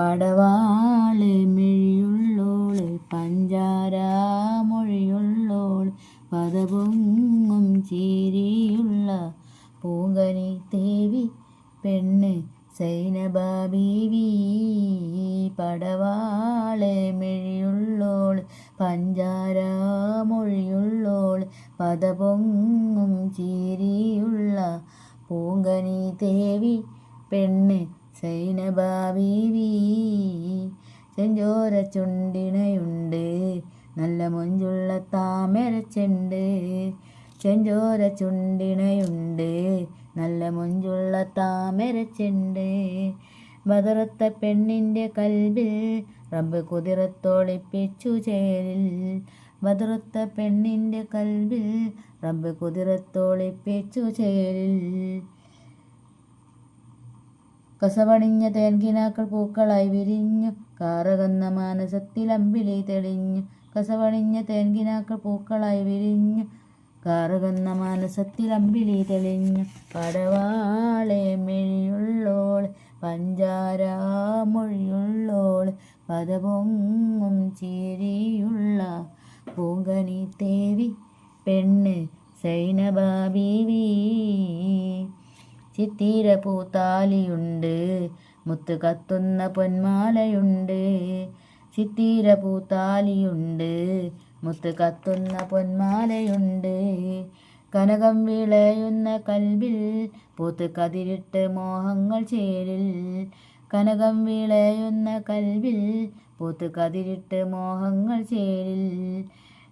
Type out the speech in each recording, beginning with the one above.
പടവാള് മിഴിയുള്ളോള് പഞ്ചാരാമൊഴിയുള്ളോള് പദപൊങ്ങും ചിരിയുള്ള പൂങ്കനി തേവി പെണ്ണ് സൈനബ ബീവി. പടവാള് മിഴിയുള്ളോള് പഞ്ചാരാമൊഴിയുള്ളോള് പദപൊങ്ങും ചിരിയുള്ള പൂങ്കനി തേവി പെണ്ണ് സൈനബ ബീവി. ചെഞ്ചോര ചുണ്ടിണയുണ്ട് നല്ല മൊഞ്ചുള്ള താമരച്ചെണ്ട്. ചെഞ്ചോര ചുണ്ടിണയുണ്ട് നല്ല മൊഞ്ചുള്ള താമരച്ചെണ്ട്. ബദറത്ത പെണ്ണിൻ്റെ കൽബിൽ റബ്ബ് കുതിരത്തൊളിപ്പിച്ചു ചേരിൽ. ബദറത്ത പെണ്ണിൻ്റെ കൽബിൽ റബ്ബ് കുതിരത്തൊളിപ്പിച്ചു ചേരിൽ. കസവണിഞ്ഞ തേൻകിനാക്കൾ പൂക്കളായി വിരിഞ്ഞു കാറകന്ന മാനസത്തിൽ അമ്പിളി തെളിഞ്ഞു. കസവണിഞ്ഞ തേൻകിനാക്കൾ പൂക്കളായി വിരിഞ്ഞു കാറകന്ന മാനസത്തിൽ അമ്പിളി തെളിഞ്ഞു. പടവാളെ മിഴിയുള്ളോള് പഞ്ചാരാമൊഴിയുള്ളോള് പദപൊങ്ങും ചിരിയുള്ള പൂങ്കനി തേവി പെണ്ണ് സൈനബ ബീവി. ചിത്തിര പൂത്താലിയുണ്ട് മുത്ത് കത്തുന്ന പൊന്മാലയുണ്ട്. ചിത്തിര പൂത്താലിയുണ്ട് മുത്ത് കത്തുന്ന പൊന്മാലയുണ്ട്. കനകം വിളയുന്ന കൽബിൽ പൂത്ത് കതിരിട്ട് മോഹങ്ങൾ ചേരിൽ. കനകം വിളയുന്ന കൽബിൽ പൂത്ത് കതിരിട്ട് മോഹങ്ങൾ ചേരിൽ.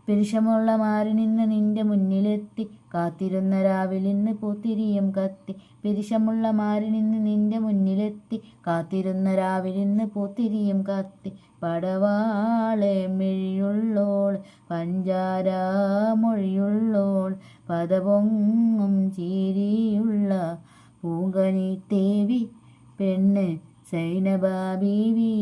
പിരിശമുള്ള മാറി നിന്ന് നിന്റെ മുന്നിലെത്തി കാത്തിരുന്ന രാവിലിന്ന് പൂത്തിരിയും കത്തി. പിരിശമുള്ള മാറി നിന്ന് നിന്റെ മുന്നിലെത്തി കാത്തിരുന്ന രാവിലിന്ന് പൂത്തിരിയും കത്തി. പടവാളെ മിഴിയുള്ളോള് പഞ്ചാരാമൊഴിയുള്ളോള് പദപൊങ്ങും ചിരിയുള്ള പൂങ്കനി തേവി പെണ്ണ് സൈനബ ബീവി.